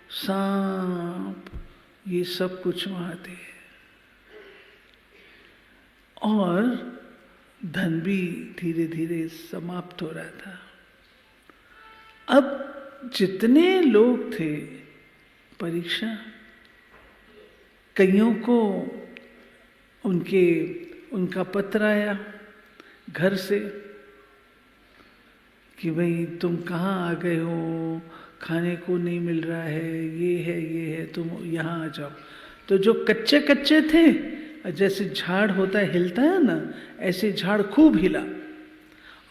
सांप, ये सब कुछ वहाँ थे। और धन भी धीरे धीरे समाप्त हो रहा था। अब जितने लोग थे, परीक्षा, कईयों को उनका पत्र आया घर से कि भाई तुम कहाँ आ गए हो, खाने को नहीं मिल रहा है, ये है, तुम यहाँ आ जाओ। तो जो कच्चे कच्चे थे, जैसे झाड़ होता है हिलता है ना, ऐसे झाड़ खूब हिला,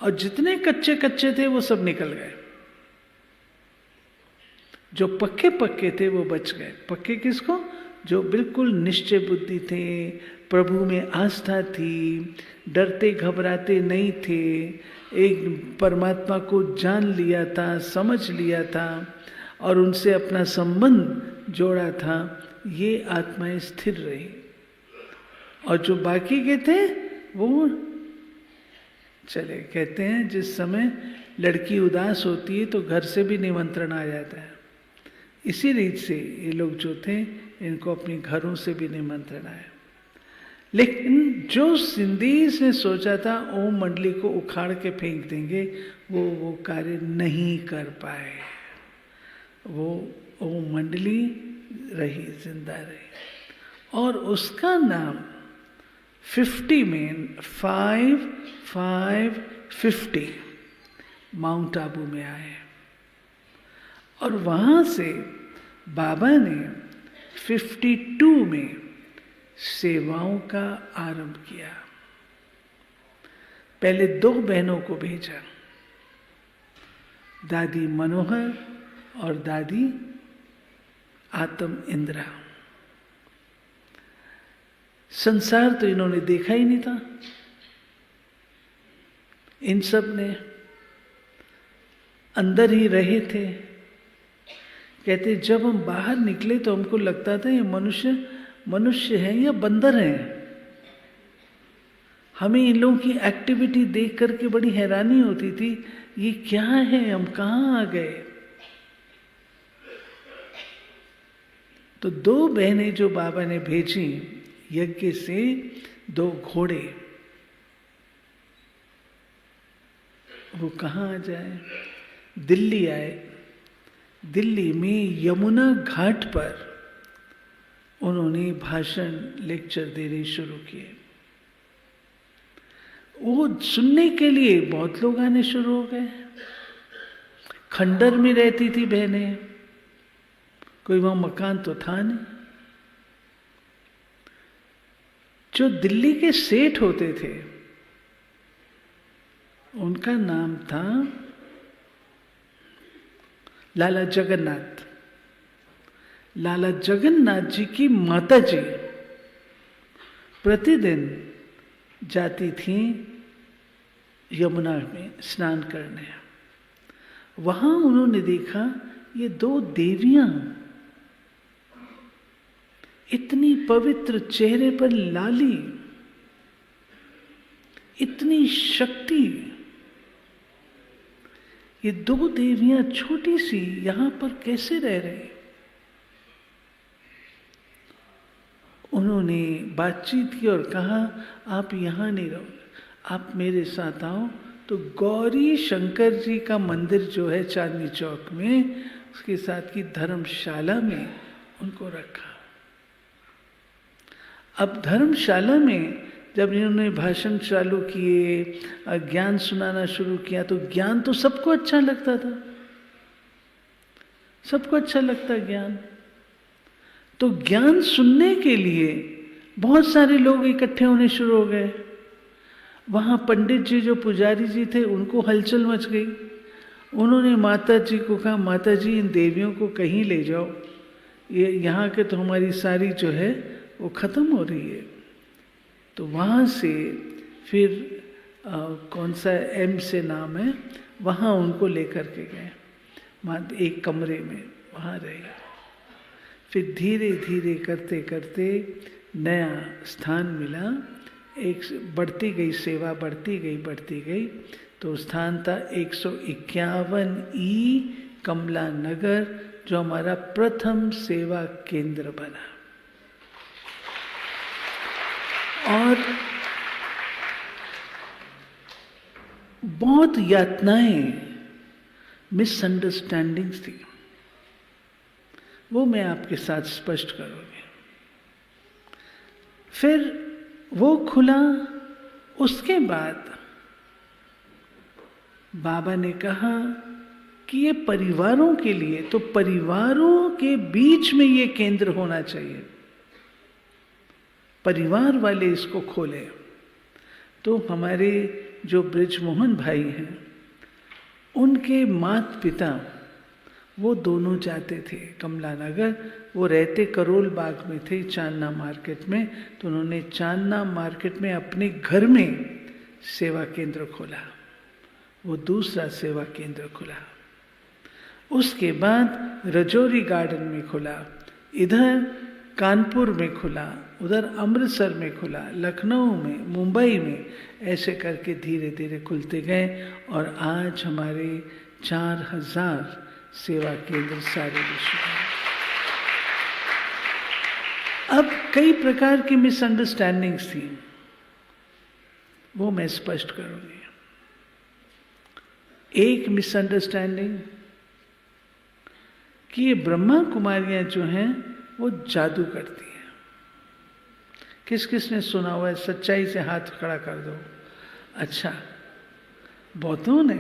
और जितने कच्चे कच्चे थे वो सब निकल गए। जो पक्के पक्के थे वो बच गए। पक्के किसको? जो बिल्कुल निश्चय बुद्धि थे, प्रभु में आस्था थी, डरते घबराते नहीं थे, एक परमात्मा को जान लिया था, समझ लिया था और उनसे अपना संबंध जोड़ा था, ये आत्माएं स्थिर रही। और जो बाकी के थे वो चले। कहते हैं जिस समय लड़की उदास होती है तो घर से भी निमंत्रण आ जाता है। इसी रीत से ये लोग जो थे, इनको अपने घरों से भी निमंत्रण आया। लेकिन जो सिंदीस ने सोचा था ओम मंडली को उखाड़ के फेंक देंगे, वो कार्य नहीं कर पाए। वो ओम मंडली रही, जिंदा रही। और उसका नाम 50 में 550 माउंट आबू में आए। और वहाँ से बाबा ने 52 में सेवाओं का आरंभ किया। पहले 2 बहनों को भेजा, दादी मनोहर और दादी आत्म इंद्रा। संसार तो इन्होंने देखा ही नहीं था। इन सब ने अंदर ही रहे थे। कहते जब हम बाहर निकले तो हमको लगता था ये मनुष्य है या बंदर है। हमें इन लोगों की एक्टिविटी देख करके बड़ी हैरानी होती थी, ये क्या है, हम कहाँ आ गए। तो 2 बहनें जो बाबा ने भेजी यज्ञ से, 2 घोड़े, वो कहाँ आ जाए, दिल्ली आए। दिल्ली में यमुना घाट पर उन्होंने भाषण लेक्चर देने शुरू किए। वो सुनने के लिए बहुत लोग आने शुरू हो गए। खंडर में रहती थी बहनें, कोई वहां मकान तो था नहीं। जो दिल्ली के सेठ होते थे उनका नाम था लाला जगन्नाथ। लाला जगन्नाथ जी की माता जी प्रतिदिन जाती थी यमुना में स्नान करने। वहां उन्होंने देखा ये 2 देवियां, इतनी पवित्र, चेहरे पर लाली, इतनी शक्ति। ये 2 देवियां छोटी सी यहां पर कैसे रह रहे। उन्होंने बातचीत की और कहा आप यहाँ नहीं रहो, आप मेरे साथ आओ। तो गौरी शंकर जी का मंदिर जो है चांदनी चौक में, उसके साथ की धर्मशाला में उनको रखा। अब धर्मशाला में जब इन्होंने भाषण चालू किए, ज्ञान सुनाना शुरू किया, तो ज्ञान तो सबको अच्छा लगता था, सबको अच्छा लगता ज्ञान। तो ज्ञान सुनने के लिए बहुत सारे लोग इकट्ठे होने शुरू हो गए। वहाँ पंडित जी जो पुजारी जी थे उनको हलचल मच गई। उन्होंने माता जी को कहा, माता जी इन देवियों को कहीं ले जाओ, ये यहाँ के तो हमारी सारी जो है वो ख़त्म हो रही है। तो वहाँ से फिर कौन सा एम से नाम है, वहाँ उनको लेकर के गए एक कमरे में, वहाँ रहे। फिर धीरे धीरे करते करते नया स्थान मिला, एक बढ़ती गई सेवा, बढ़ती गई। तो स्थान था 151 ई कमला नगर, जो हमारा प्रथम सेवा केंद्र बना। और बहुत यातनाएं, मिसअंडरस्टैंडिंग्स थी, वो मैं आपके साथ स्पष्ट करूंगी। फिर वो खुला, उसके बाद बाबा ने कहा कि ये परिवारों के लिए, तो परिवारों के बीच में ये केंद्र होना चाहिए, परिवार वाले इसको खोले। तो हमारे जो ब्रिजमोहन भाई हैं, उनके माता पिता वो दोनों जाते थे कमला नगर। वो रहते करोल बाग में थे, चांदना मार्केट में। तो उन्होंने चांदना मार्केट में अपने घर में सेवा केंद्र खोला, वो दूसरा सेवा केंद्र खुला। उसके बाद रजौरी गार्डन में खुला, इधर कानपुर में खुला, उधर अमृतसर में खुला, लखनऊ में, मुंबई में, ऐसे करके धीरे धीरे खुलते गए। और आज हमारे 4000 सेवा केंद्र सारे विश्व में। अब कई प्रकार की मिसअंडरस्टैंडिंग्स थी, वो मैं स्पष्ट करूंगी। एक मिसअंडरस्टैंडिंग कि ये ब्रह्मा कुमारियां जो हैं वो जादू करती हैं। किस किस ने सुना हुआ है? सच्चाई से हाथ खड़ा कर दो। अच्छा, बहुतों ने।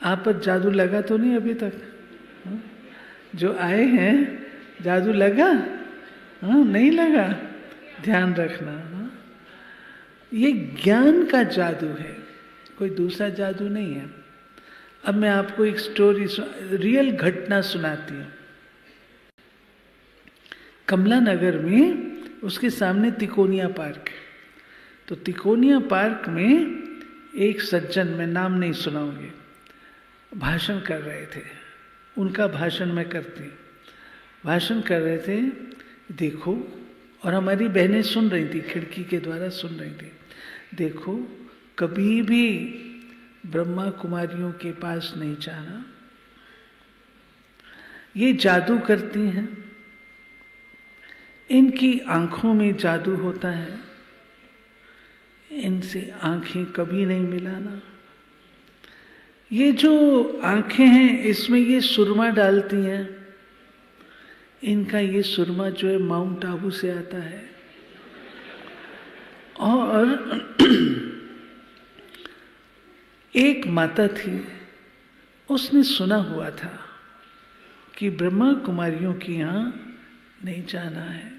आप पर जादू लगा तो नहीं अभी तक? जो आए हैं जादू लगा? हाँ, नहीं लगा? ध्यान रखना। ये ज्ञान का जादू है, कोई दूसरा जादू नहीं है। अब मैं आपको एक स्टोरी, रियल घटना सुनाती हूँ। कमला नगर में उसके सामने तिकोनिया पार्क है। तो तिकोनिया पार्क में एक सज्जन, मैं नाम नहीं सुनाऊंगी, भाषण कर रहे थे। उनका भाषण मैं करती हूँ। भाषण कर रहे थे, देखो, और हमारी बहनें सुन रही थी, खिड़की के द्वारा सुन रही थी। देखो, कभी भी ब्रह्मा कुमारियों के पास नहीं जाना, ये जादू करती हैं, इनकी आंखों में जादू होता है, इनसे आंखें कभी नहीं मिलाना। ये जो आंखें हैं इसमें ये सुरमा डालती हैं, इनका ये सुरमा जो है माउंट आबू से आता है। और एक माता थी, उसने सुना हुआ था कि ब्रह्मा कुमारियों के यहाँ नहीं जाना है।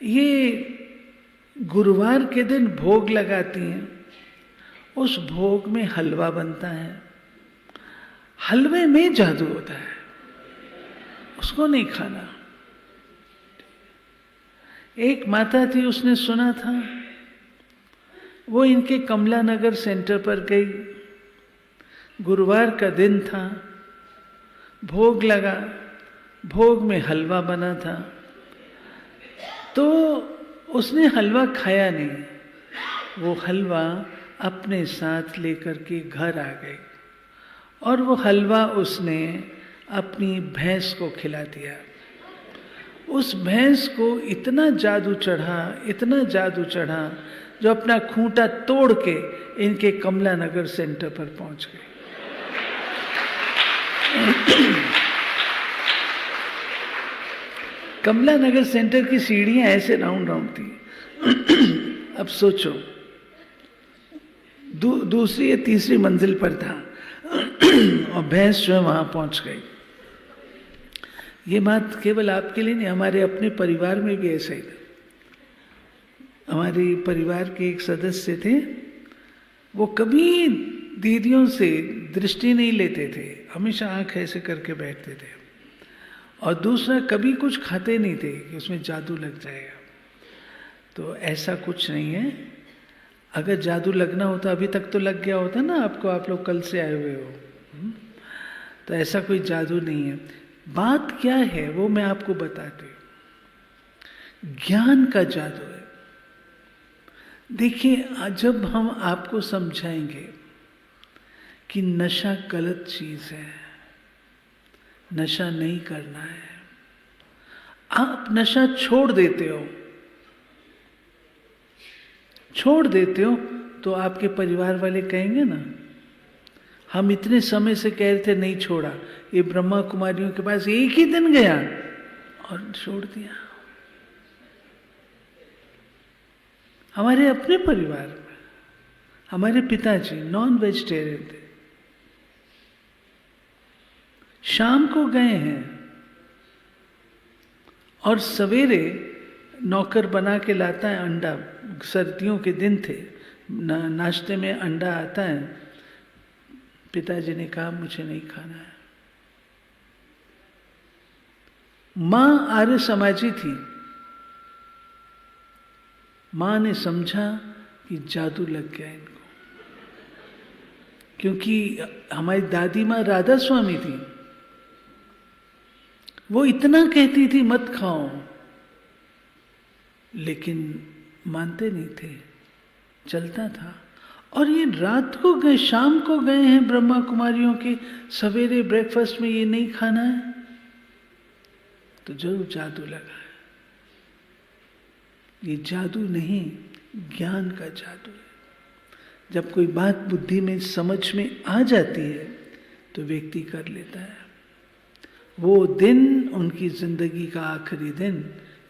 ये गुरुवार के दिन भोग लगाती हैं, उस भोग में हलवा बनता है, हलवे में जादू होता है, उसको नहीं खाना। एक माता थी, उसने सुना था, वो इनके कमला नगर सेंटर पर गई, गुरुवार का दिन था, भोग लगा, भोग में हलवा बना था, तो उसने हलवा खाया नहीं, वो हलवा अपने साथ लेकर के घर आ गई और वो हलवा उसने अपनी भैंस को खिला दिया। उस भैंस को इतना जादू चढ़ा, इतना जादू चढ़ा, जो अपना खूंटा तोड़ के इनके कमला नगर सेंटर पर पहुंच गई। कमला नगर सेंटर की सीढ़ियां ऐसे राउंड राउंड थी। अब सोचो, दूसरी या तीसरी मंजिल पर था और भैंस जो है वहां पहुंच गई। ये बात केवल आपके लिए नहीं, हमारे अपने परिवार में भी ऐसा ही था। हमारे परिवार के एक सदस्य थे, वो कभी दीदियों से दृष्टि नहीं लेते थे, हमेशा आंख ऐसे करके बैठते थे। और दूसरा, कभी कुछ खाते नहीं थे कि उसमें जादू लग जाएगा। तो ऐसा कुछ नहीं है। अगर जादू लगना होता अभी तक तो लग गया होता ना आपको, आप लोग कल से आए हुए हो। तो ऐसा कोई जादू नहीं है। बात क्या है वो मैं आपको बताती हूँ। ज्ञान का जादू है। देखिए, जब हम आपको समझाएंगे कि नशा गलत चीज है, नशा नहीं करना है। आप नशा छोड़ देते हो, तो आपके परिवार वाले कहेंगे ना, हम इतने समय से कह रहे थे नहीं छोड़ा, ये ब्रह्मा कुमारियों के पास एक ही दिन गया और छोड़ दिया। हमारे अपने परिवार में हमारे पिताजी नॉन वेजिटेरियन थे, शाम को गए हैं और सवेरे नौकर बना के लाता है अंडा, सर्दियों के दिन थे, नाश्ते में अंडा आता है। पिताजी ने कहा मुझे नहीं खाना है। मां आर्य समाजी थी, मां ने समझा कि जादू लग गया इनको, क्योंकि हमारी दादी मां राधा स्वामी थी, वो इतना कहती थी मत खाओ, लेकिन मानते नहीं थे, चलता था। और ये रात को गए, शाम को गए हैं ब्रह्मा कुमारियों के, सवेरे ब्रेकफास्ट में ये नहीं खाना है, तो जरूर जादू लगा है। ये जादू नहीं, ज्ञान का जादू है। जब कोई बात बुद्धि में समझ में आ जाती है तो व्यक्ति कर लेता है। वो दिन उनकी जिंदगी का आखिरी दिन,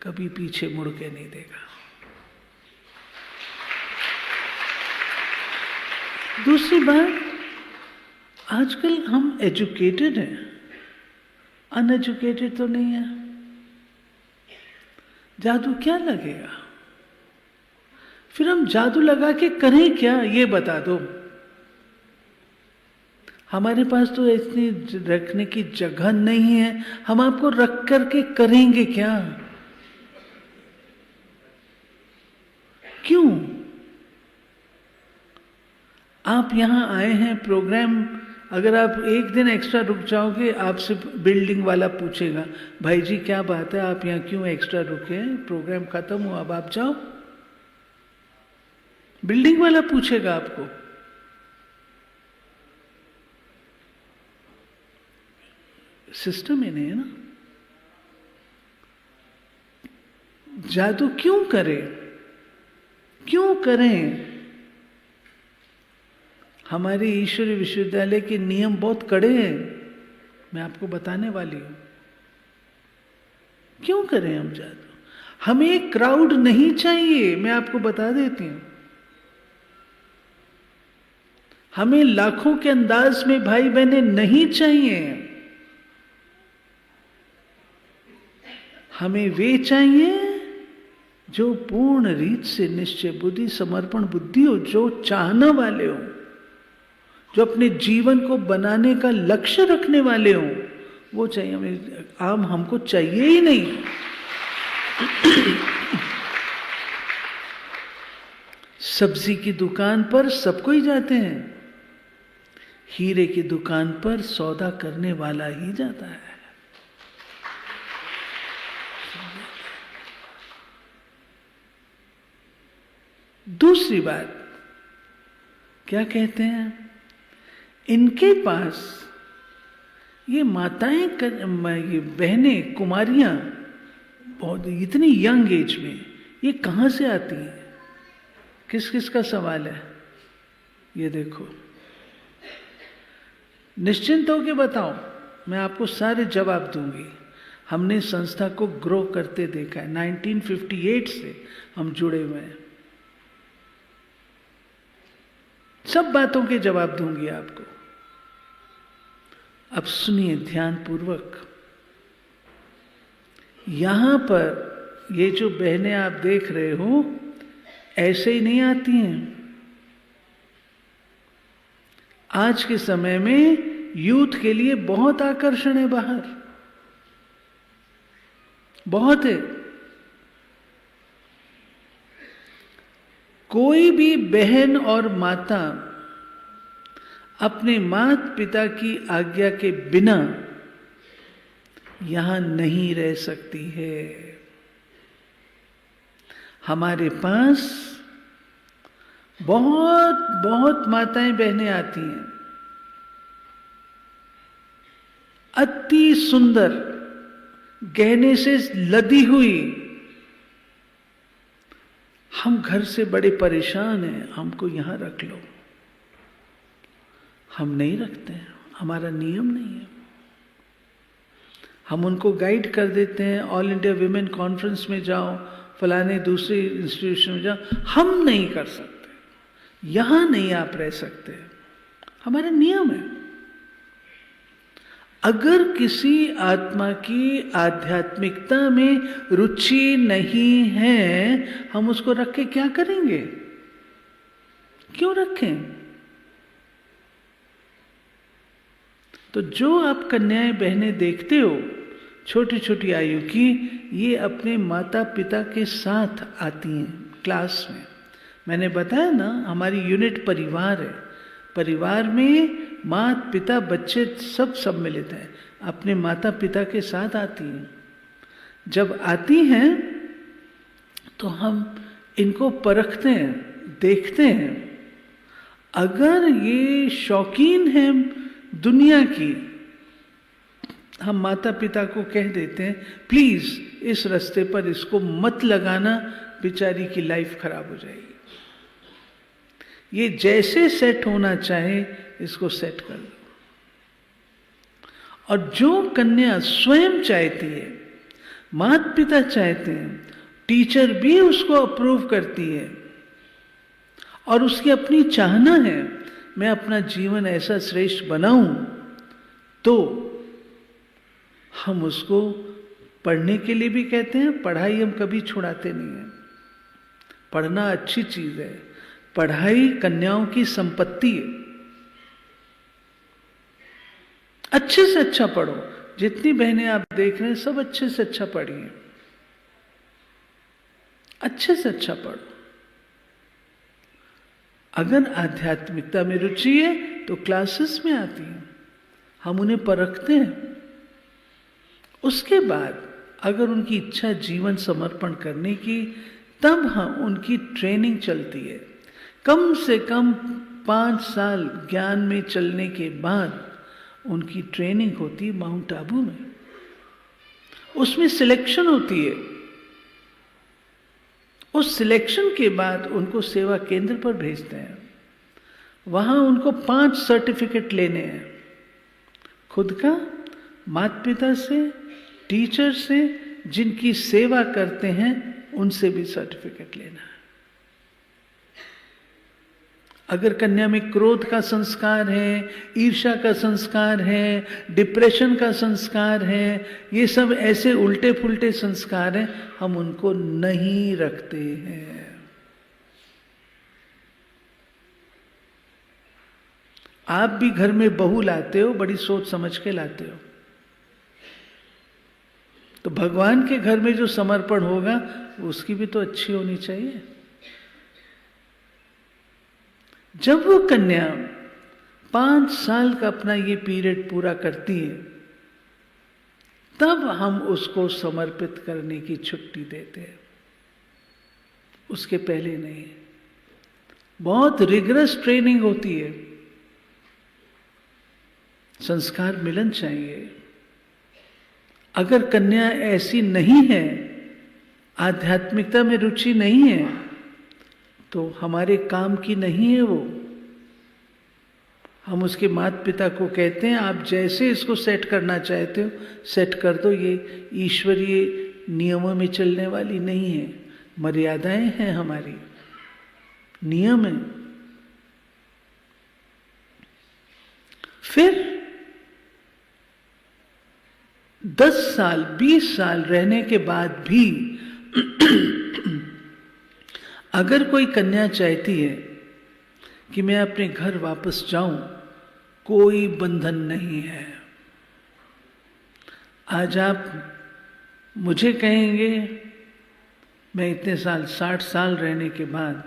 कभी पीछे मुड़ के नहीं देगा। दूसरी बात, आजकल हम एजुकेटेड हैं, अनएजुकेटेड तो नहीं है। जादू क्या लगेगा? फिर हम जादू लगा के करें क्या, ये बता दो। हमारे पास तो इतनी रखने की जगह नहीं है, हम आपको रख करके करेंगे क्या? क्यों? आप यहां आए हैं प्रोग्राम, अगर आप एक दिन एक्स्ट्रा रुक जाओगे, आपसे बिल्डिंग वाला पूछेगा भाई जी क्या बात है, आप यहाँ क्यों एक्स्ट्रा रुके? प्रोग्राम खत्म हुआ, अब आप जाओ। बिल्डिंग वाला पूछेगा आपको। सिस्टम ही नहीं है ना। जादू क्यों करें? क्यों करें? हमारे ईश्वरीय विश्वविद्यालय के नियम बहुत कड़े हैं, मैं आपको बताने वाली हूं। क्यों करें हम जादू? हमें क्राउड नहीं चाहिए, मैं आपको बता देती हूं। हमें लाखों के अंदाज में भाई बहनें नहीं चाहिए, हमें वे चाहिए जो पूर्ण रीत से निश्चय बुद्धि, समर्पण बुद्धि हो, जो चाहने वाले हो, जो अपने जीवन को बनाने का लक्ष्य रखने वाले हो, वो चाहिए हमें। आम हमको चाहिए ही नहीं। सब्जी की दुकान पर सब कोई जाते हैं, हीरे की दुकान पर सौदा करने वाला ही जाता है। दूसरी बात क्या कहते हैं, इनके पास ये माताएं, ये बहनें, कुमारियां बहुत इतनी यंग एज में ये कहां से आती हैं? किस किस का सवाल है? ये देखो, निश्चिंत होकर बताओ, मैं आपको सारे जवाब दूंगी। हमने संस्था को ग्रो करते देखा है, 1958 से हम जुड़े हुए हैं। सब बातों के जवाब दूंगी आपको। अब सुनिए ध्यान पूर्वक। यहां पर ये जो बहनें आप देख रहे हो, ऐसे ही नहीं आती हैं। आज के समय में यूथ के लिए बहुत आकर्षण है बाहर, बहुत है। कोई भी बहन और माता अपने माता पिता की आज्ञा के बिना यहां नहीं रह सकती है। हमारे पास बहुत बहुत माताएं बहनें आती हैं। अति सुंदर गहने से लदी हुई। हम घर से बड़े परेशान हैं, हमको यहां रख लो। हम नहीं रखते हैं, हमारा नियम नहीं है। हम उनको गाइड कर देते हैं, ऑल इंडिया विमेन कॉन्फ्रेंस में जाओ, फलाने दूसरे इंस्टीट्यूशन में जाओ। हम नहीं कर सकते, यहां नहीं आप रह सकते, हमारा नियम है। अगर किसी आत्मा की आध्यात्मिकता में रुचि नहीं है, हम उसको रख के क्या करेंगे? क्यों रखें? तो जो आप कन्याएं बहनें देखते हो छोटी छोटी आयु की, ये अपने माता पिता के साथ आती हैं क्लास में। मैंने बताया ना, हमारी यूनिट परिवार है। परिवार में माता पिता बच्चे सब सम्मिलित हैं, अपने माता पिता के साथ आती हैं। जब आती हैं तो हम इनको परखते हैं, देखते हैं। अगर ये शौकीन हैं दुनिया की, हम माता पिता को कह देते हैं प्लीज इस रास्ते पर इसको मत लगाना, बेचारी की लाइफ खराब हो जाएगी। ये जैसे सेट होना चाहे इसको सेट कर दो। और जो कन्या स्वयं चाहती है, माता पिता चाहते हैं, टीचर भी उसको अप्रूव करती है और उसकी अपनी चाहना है मैं अपना जीवन ऐसा श्रेष्ठ बनाऊं, तो हम उसको पढ़ने के लिए भी कहते हैं। पढ़ाई हम कभी छुड़ाते नहीं हैं, पढ़ना अच्छी चीज है। पढ़ाई कन्याओं की संपत्ति है। अच्छे से अच्छा पढ़ो। जितनी बहनें आप देख रहे हैं सब अच्छे से अच्छा पढ़िए, अच्छे से अच्छा पढ़ो। अगर आध्यात्मिकता में रुचि है तो क्लासेस में आती हैं, हम उन्हें परखते हैं। उसके बाद अगर उनकी इच्छा जीवन समर्पण करने की, तब हम उनकी ट्रेनिंग चलती है। कम से कम 5 साल ज्ञान में चलने के बाद उनकी ट्रेनिंग होती है माउंट आबू में। उसमें सिलेक्शन होती है। उस सिलेक्शन के बाद उनको सेवा केंद्र पर भेजते हैं। वहां उनको 5 सर्टिफिकेट लेने हैं, खुद का, माता पिता से, टीचर से, जिनकी सेवा करते हैं उनसे भी सर्टिफिकेट लेना है। अगर कन्या में क्रोध का संस्कार है, ईर्ष्या का संस्कार है, डिप्रेशन का संस्कार है, ये सब ऐसे उल्टे पुल्टे संस्कार हैं, हम उनको नहीं रखते हैं। आप भी घर में बहू लाते हो, बड़ी सोच समझ के लाते हो। तो भगवान के घर में जो समर्पण होगा उसकी भी तो अच्छी होनी चाहिए। जब वो कन्या 5 साल का अपना ये पीरियड पूरा करती है, तब हम उसको समर्पित करने की छुट्टी देते हैं, उसके पहले नहीं। बहुत रिगरस ट्रेनिंग होती है, संस्कार मिलन चाहिए। अगर कन्या ऐसी नहीं है, आध्यात्मिकता में रुचि नहीं है, तो हमारे काम की नहीं है वो। हम उसके माता पिता को कहते हैं आप जैसे इसको सेट करना चाहते हो सेट कर दो, ये ईश्वरीय नियमों में चलने वाली नहीं है, मर्यादाएं हैं हमारी, नियम है। फिर 10 साल 20 साल रहने के बाद भी अगर कोई कन्या चाहती है कि मैं अपने घर वापस जाऊं, कोई बंधन नहीं है। आज आप मुझे कहेंगे, मैं इतने साल 60 साल रहने के बाद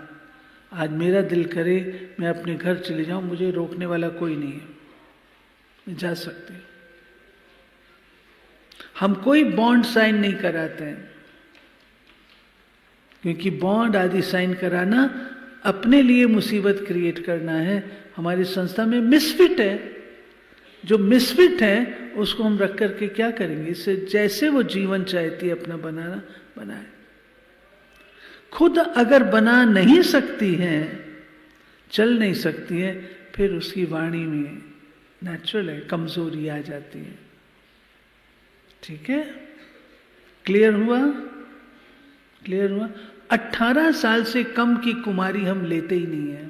आज मेरा दिल करे मैं अपने घर चले जाऊं, मुझे रोकने वाला कोई नहीं है, मैं जा सकती हूं। हम कोई बॉन्ड साइन नहीं कराते हैं, क्योंकि बॉन्ड आदि साइन कराना अपने लिए मुसीबत क्रिएट करना है। हमारी संस्था में मिसफिट है, जो मिसफिट है उसको हम रख करके क्या करेंगे? इससे जैसे वो जीवन चाहती है अपना बनाना, बनाए। खुद अगर बना नहीं सकती हैं, चल नहीं सकती है, फिर उसकी वाणी में नेचुरल है कमजोरी आ जाती है। ठीक है, क्लियर हुआ? क्लियर हुआ? 18 साल से कम की कुमारी हम लेते ही नहीं है,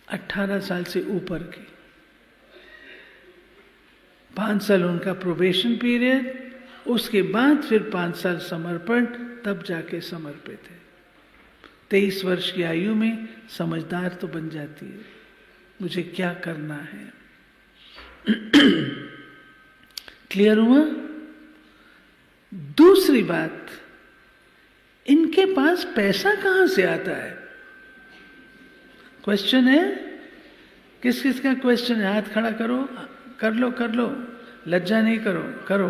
18 साल से ऊपर की। 5 साल उनका प्रोबेशन पीरियड, उसके बाद फिर 5 साल समर्पण, तब जाके समर्पित है। 23 वर्ष की आयु में समझदार तो बन जाती है, मुझे क्या करना है। क्लियर हुआ? दूसरी बात, इनके पास पैसा कहां से आता है? क्वेश्चन है, किस किस का क्वेश्चन है? हाथ खड़ा करो, कर लो, लज्जा नहीं करो, करो।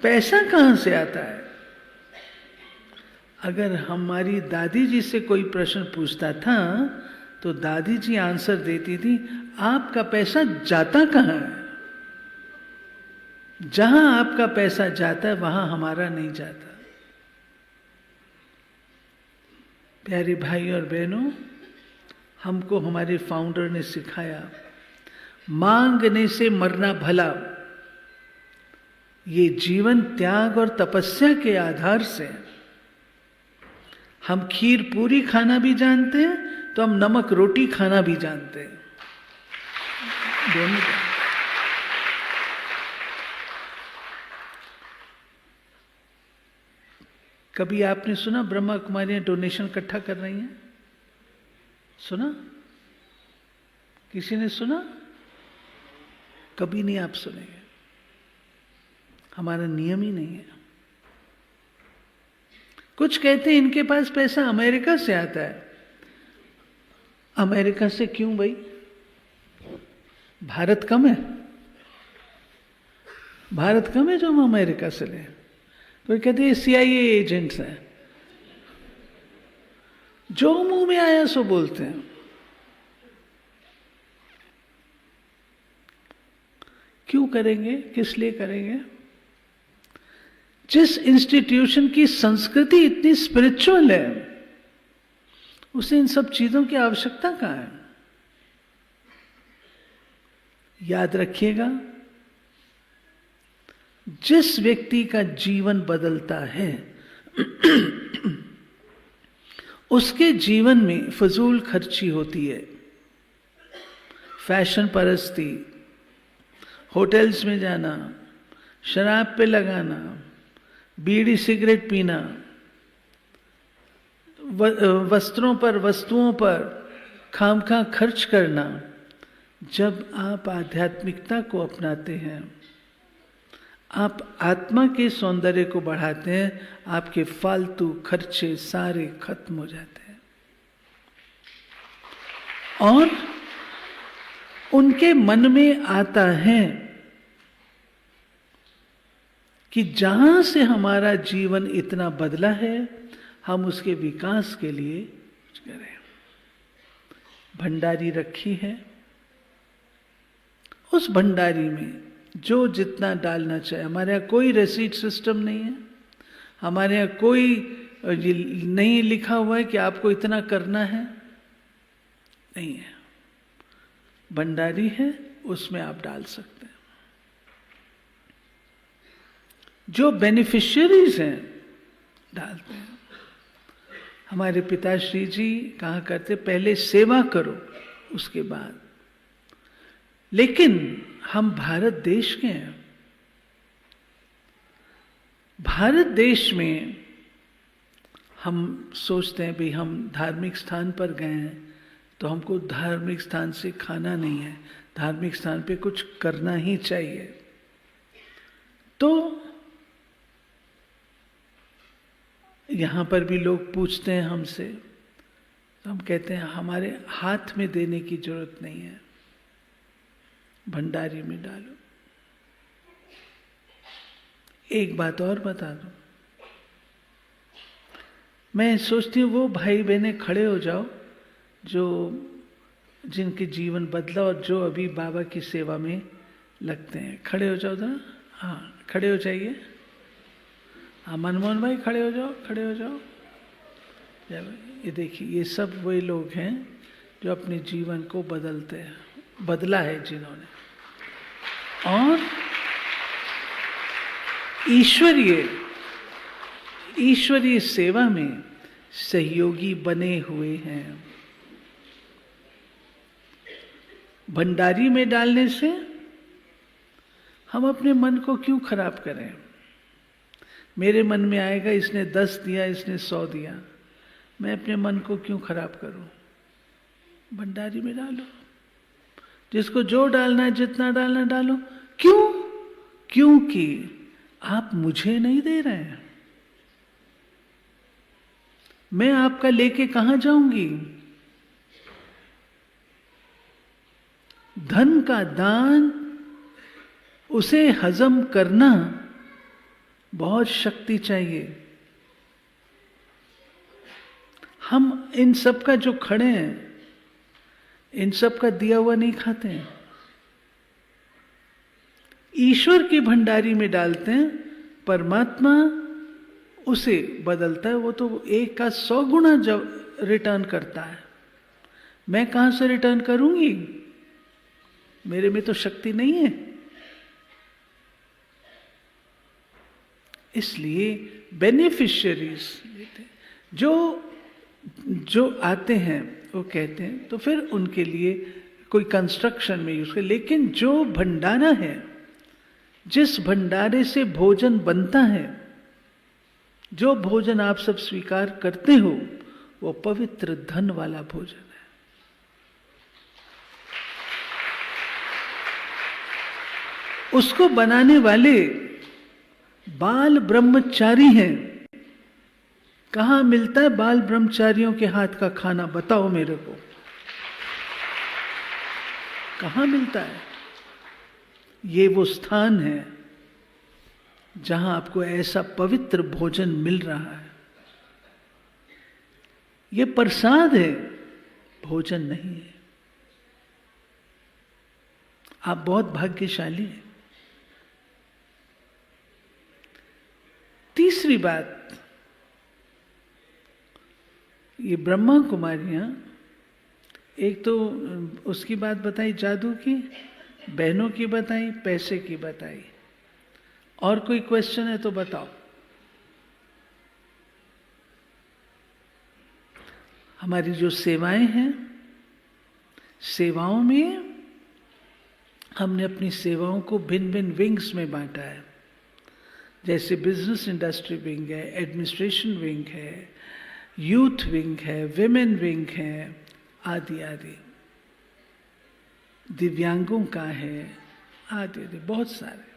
पैसा कहां से आता है? अगर हमारी दादी जी से कोई प्रश्न पूछता था तो दादी जी आंसर देती थी, आपका पैसा जाता कहां है? जहां आपका पैसा जाता है वहां हमारा नहीं जाता। प्यारे भाई और बहनों, हमको हमारे फाउंडर ने सिखाया, मांगने से मरना भला। ये जीवन त्याग और तपस्या के आधार से, हम खीर पूरी खाना भी जानते हैं तो हम नमक रोटी खाना भी जानते हैं, दोनों का। कभी आपने सुना ब्रह्मा कुमारियां डोनेशन इकट्ठा कर रही हैं? सुना? किसी ने सुना? कभी नहीं आप सुनेंगे, हमारा नियम ही नहीं है। कुछ कहते हैं इनके पास पैसा अमेरिका से आता है। अमेरिका से क्यों भाई? भारत कम है? भारत कम है जो हम अमेरिका से लें? कोई कहते हैं CIA एजेंट्स हैं, जो मुंह में आया सो बोलते हैं। क्यों करेंगे? किस लिए करेंगे? जिस इंस्टीट्यूशन की संस्कृति इतनी स्पिरिचुअल है, उसे इन सब चीजों की आवश्यकता कहां है? याद रखिएगा, जिस व्यक्ति का जीवन बदलता है उसके जीवन में फजूल खर्ची होती है। फैशन परस्ती, होटल्स में जाना, शराब पे लगाना, बीड़ी सिगरेट पीना, वस्त्रों पर वस्तुओं पर खामखा खर्च करना। जब आप आध्यात्मिकता को अपनाते हैं, आप आत्मा के सौंदर्य को बढ़ाते हैं, आपके फालतू खर्चे सारे खत्म हो जाते हैं। और उनके मन में आता है कि जहां से हमारा जीवन इतना बदला है, हम उसके विकास के लिए कुछ करें। भंडारी रखी है, उस भंडारी में जो जितना डालना चाहे। हमारे यहाँ कोई रेसीट सिस्टम नहीं है, हमारे यहाँ कोई नहीं लिखा हुआ है कि आपको इतना करना है, नहीं है। भंडारी है, उसमें आप डाल सकते हैं। जो बेनिफिशियरीज हैं डालते हैं। हमारे पिताश्री जी कहा करते, पहले सेवा करो उसके बाद। लेकिन हम भारत देश के हैं। भारत देश में हम सोचते हैं भाई हम धार्मिक स्थान पर गए हैं तो हमको धार्मिक स्थान से खाना नहीं है, धार्मिक स्थान पे कुछ करना ही चाहिए। तो यहाँ पर भी लोग पूछते हैं हमसे, तो हम कहते हैं हमारे हाथ में देने की जरूरत नहीं है, भंडारी में डालो। एक बात और बता दूं, मैं सोचती हूँ वो भाई बहनें खड़े हो जाओ जो जिनके जीवन बदला और जो अभी बाबा की सेवा में लगते हैं। खड़े हो जाओ जरा, हाँ खड़े हो जाइए। हाँ मनमोहन भाई खड़े हो जाओ, खड़े हो जाओ। ये देखिए, ये सब वही लोग हैं जो अपने जीवन को बदलते हैं, बदला है जिन्होंने, और ईश्वरीय सेवा में सहयोगी बने हुए हैं। भंडारी में डालने से हम अपने मन को क्यों खराब करें? मेरे मन में आएगा इसने 10 दिया, इसने 100 दिया, मैं अपने मन को क्यों खराब करूं? भंडारी में डालो, जिसको जो डालना है, जितना डालना डालो। क्यों? क्योंकि आप मुझे नहीं दे रहे हैं, मैं आपका लेके कहां जाऊंगी? धन का दान, उसे हजम करना बहुत शक्ति चाहिए। हम इन सब का जो खड़े हैं, इन सब का दिया हुआ नहीं खाते हैं, ईश्वर की भंडारी में डालते हैं। परमात्मा उसे बदलता है, वो तो 1 का 100 गुना जब रिटर्न करता है। मैं कहां से रिटर्न करूंगी? मेरे में तो शक्ति नहीं है। इसलिए बेनिफिशियरीज जो आते हैं, वो कहते हैं, तो फिर उनके लिए कोई कंस्ट्रक्शन में यूज कर। लेकिन जो भंडारा है, जिस भंडारे से भोजन बनता है, जो भोजन आप सब स्वीकार करते हो, वो पवित्र धन वाला भोजन है। उसको बनाने वाले बाल ब्रह्मचारी हैं। कहां मिलता है बाल ब्रह्मचारियों के हाथ का खाना? बताओ मेरे को, कहां मिलता है? ये वो स्थान है जहां आपको ऐसा पवित्र भोजन मिल रहा है। ये प्रसाद है, भोजन नहीं है। आप बहुत भाग्यशाली हैं। तीसरी बात, ये ब्रह्मा कुमारियां, एक तो उसकी बात बताई जादू की, बहनों की बताई, पैसे की बताई। और कोई क्वेश्चन है तो बताओ। हमारी जो सेवाएं हैं, सेवाओं में हमने अपनी सेवाओं को भिन्न भिन्न विंग्स में बांटा है। जैसे बिजनेस इंडस्ट्री विंग है, एडमिनिस्ट्रेशन विंग है, यूथ विंग है, विमेन विंग है, आदि आदि। दिव्यांगों का है, आदि आदि, बहुत सारे।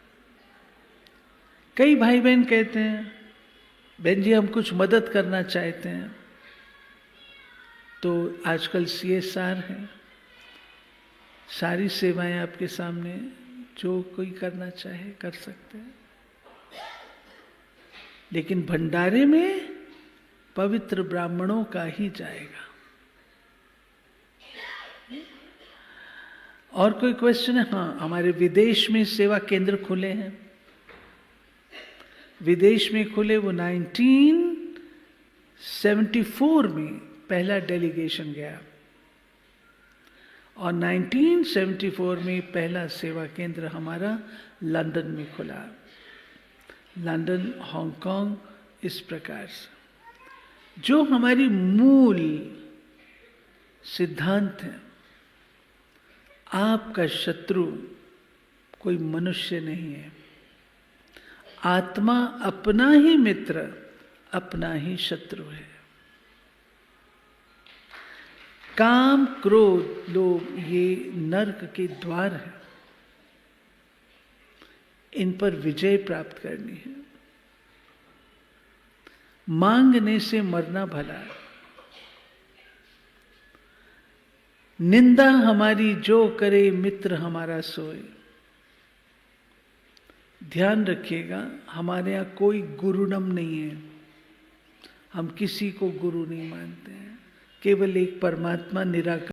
कई भाई बहन कहते हैं, बहन जी हम कुछ मदद करना चाहते हैं, तो आजकल CSR है, सारी सेवाएं आपके सामने, जो कोई करना चाहे कर सकते हैं। लेकिन भंडारे में पवित्र ब्राह्मणों का ही जाएगा। और कोई क्वेश्चन है? हाँ, हमारे विदेश में सेवा केंद्र खुले हैं। विदेश में खुले, वो 1974 में पहला डेलीगेशन गया, और 1974 में पहला सेवा केंद्र हमारा लंदन में खुला। लंदन, हांगकांग, इस प्रकार से। जो हमारी मूल सिद्धांत है, आपका शत्रु कोई मनुष्य नहीं है। आत्मा अपना ही मित्र, अपना ही शत्रु है। काम, क्रोध, लोभ, ये नरक के द्वार है। इन पर विजय प्राप्त करनी है। मांगने से मरना भला है। निंदा हमारी जो करे, मित्र हमारा सोए। ध्यान रखिएगा, हमारे यहां कोई गुरुडम नहीं है। हम किसी को गुरु नहीं मानते हैं। केवल एक परमात्मा निराकार